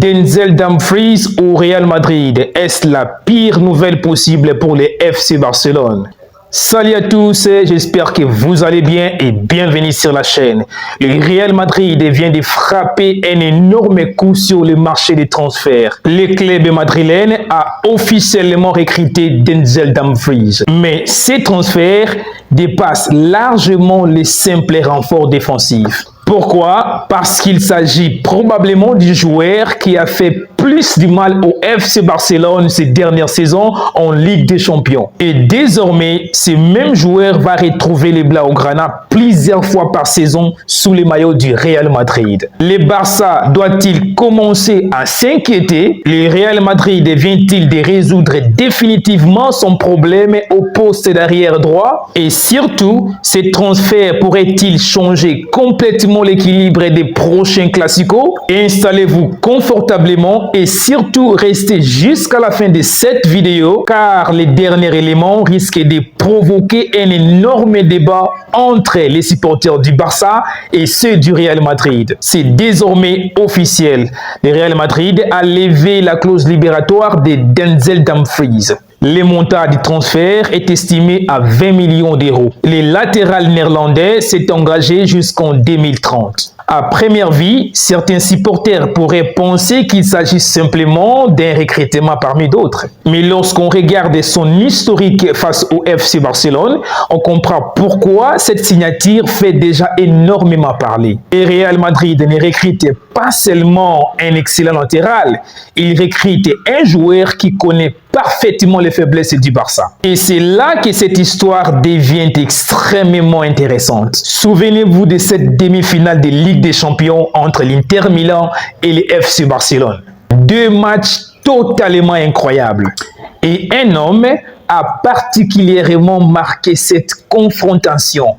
Denzel Dumfries au Real Madrid, est-ce la pire nouvelle possible pour les FC Barcelone? Salut à tous, j'espère que vous allez bien et bienvenue sur la chaîne. Le Real Madrid vient de frapper un énorme coup sur le marché des transferts. Le club madrilène a officiellement recruté Denzel Dumfries. Mais ces transferts dépassent largement les simples renforts défensifs. Pourquoi? Parce qu'il s'agit probablement du joueur qui a fait plus du mal au FC Barcelone ces dernières saisons en Ligue des Champions. Et désormais, ce même joueur va retrouver les Blaugrana plusieurs fois par saison sous les maillots du Real Madrid. Le Barça doit-il commencer à s'inquiéter? Le Real Madrid vient-il de résoudre définitivement son problème au poste d'arrière droit? Et surtout, ces transferts pourraient-ils changer complètement l'équilibre des prochains classicos? Installez-vous confortablement et surtout restez jusqu'à la fin de cette vidéo car les derniers éléments risquent de provoquer un énorme débat entre les supporters du Barça et ceux du Real Madrid. C'est désormais officiel. Le Real Madrid a levé la clause libératoire de Denzel Dumfries. Le montant du transfert est estimé à 20 millions d'euros. Le latéral néerlandais s'est engagé jusqu'en 2030. À première vue, certains supporters pourraient penser qu'il s'agit simplement d'un recrutement parmi d'autres. Mais lorsqu'on regarde son historique face au FC Barcelone, on comprend pourquoi cette signature fait déjà énormément parler. Et Real Madrid ne recrute pas seulement un excellent latéral, il recrute un joueur qui connaît parfaitement les faiblesses du Barça. Et c'est là que cette histoire devient extrêmement intéressante. Souvenez-vous de cette demi-finale de Ligue des Champions entre l'Inter Milan et le FC Barcelone. Deux matchs totalement incroyables. Et un homme a particulièrement marqué cette confrontation.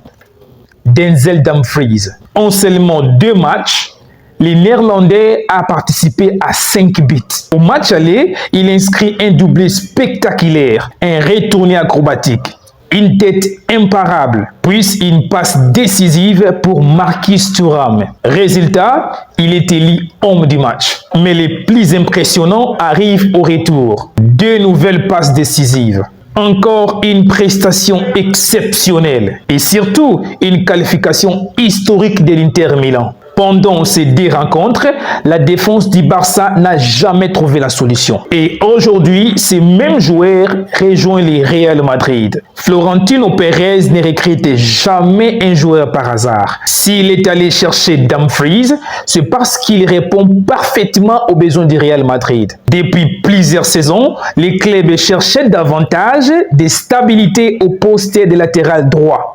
Denzel Dumfries. En seulement 2 matchs, le Néerlandais a participé à 5 buts. Au match aller, il inscrit un doublé spectaculaire, un retourné acrobatique, une tête imparable, puis une passe décisive pour Marcus Thuram. Résultat, il est élu homme du match. Mais le plus impressionnant arrive au retour. 2 nouvelles passes décisives. Encore une prestation exceptionnelle et surtout une qualification historique de l'Inter Milan. Pendant ces 2 rencontres, la défense du Barça n'a jamais trouvé la solution. Et aujourd'hui, ces mêmes joueurs rejoignent le Real Madrid. Florentino Pérez ne recrute jamais un joueur par hasard. S'il est allé chercher Dumfries, c'est parce qu'il répond parfaitement aux besoins du Real Madrid. Depuis plusieurs saisons, les clubs cherchaient davantage de stabilité au poste de latéral droit.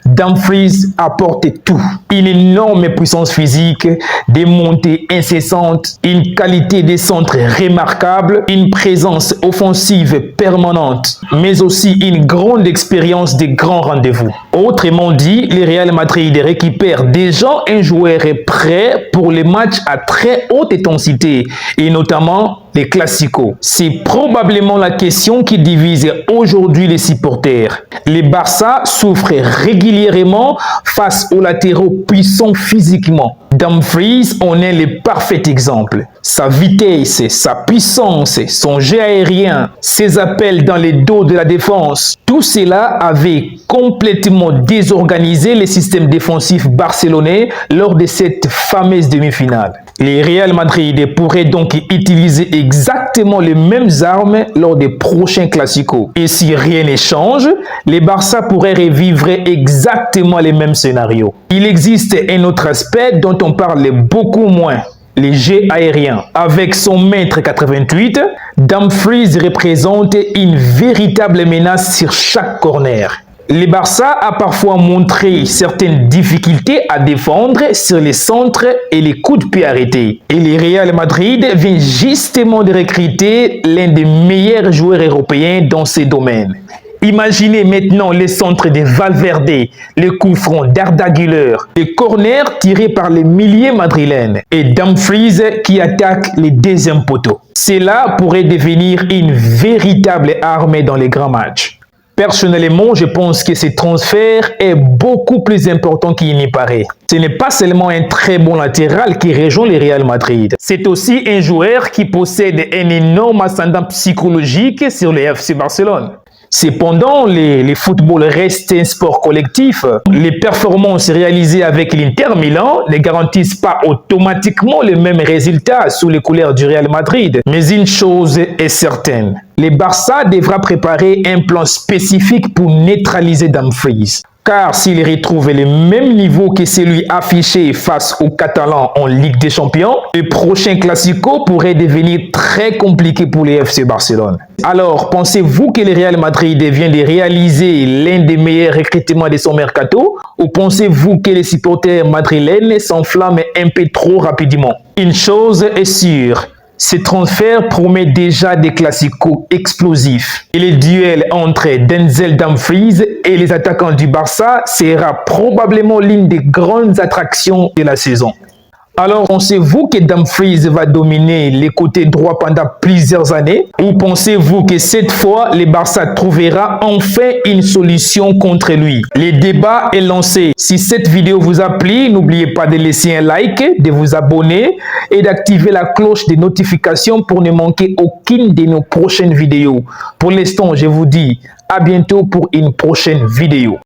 Dumfries apporte tout. Une énorme puissance physique, des montées incessantes, une qualité de centre remarquable, une présence offensive permanente, mais aussi une grande expérience de grands rendez-vous. Autrement dit, le Real Madrid récupère déjà un joueur prêt pour les matchs à très haute intensité et notamment les classicos. C'est probablement la question qui divise aujourd'hui les supporters. Le Barça souffre régulièrement face aux latéraux puissants physiquement. Dumfries en est le parfait exemple. Sa vitesse, sa puissance, son jeu aérien, ses appels dans les dos de la défense, tout cela avait complètement désorganisé le système défensif barcelonais lors de cette fameuse demi-finale. Le Real Madrid pourrait donc utiliser exactement les mêmes armes lors des prochains classicos. Et si rien ne change, le Barça pourrait revivre exactement les mêmes scénarios. Il existe un autre aspect dont on parle beaucoup moins. Les jeux aériens. Avec son mètre 88, Dumfries représente une véritable menace sur chaque corner. Le Barça a parfois montré certaines difficultés à défendre sur les centres et les coups de pied arrêtés. Et le Real Madrid vient justement de recruter l'un des meilleurs joueurs européens dans ces domaines. Imaginez maintenant les centres de Valverde, les coups francs d'Arda Güler, les corners tirés par les milliers madrilènes et Dumfries qui attaque les deuxièmes poteaux. Cela pourrait devenir une véritable arme dans les grands matchs. Personnellement, je pense que ce transfert est beaucoup plus important qu'il n'y paraît. Ce n'est pas seulement un très bon latéral qui rejoint le Real Madrid. C'est aussi un joueur qui possède un énorme ascendant psychologique sur le FC Barcelone. Cependant, le football reste un sport collectif. Les performances réalisées avec l'Inter Milan ne garantissent pas automatiquement les mêmes résultats sous les couleurs du Real Madrid. Mais une chose est certaine, le Barça devra préparer un plan spécifique pour neutraliser Dumfries. Car s'il retrouve le même niveau que celui affiché face aux Catalans en Ligue des Champions, le prochain Classico pourrait devenir très compliqué pour le FC Barcelone. Alors, pensez-vous que le Real Madrid vient de réaliser l'un des meilleurs recrutements de son mercato? Ou pensez-vous que les supporters madrilènes s'enflamment un peu trop rapidement? Une chose est sûre, ce transfert promet déjà des classicos explosifs. Et le duel entre Denzel Dumfries et les attaquants du Barça sera probablement l'une des grandes attractions de la saison. Alors, pensez-vous que Dumfries va dominer les côtés droits pendant plusieurs années? Ou pensez-vous que cette fois, le Barça trouvera enfin une solution contre lui? Le débat est lancé. Si cette vidéo vous a plu, n'oubliez pas de laisser un like, de vous abonner et d'activer la cloche de notification pour ne manquer aucune de nos prochaines vidéos. Pour l'instant, je vous dis à bientôt pour une prochaine vidéo.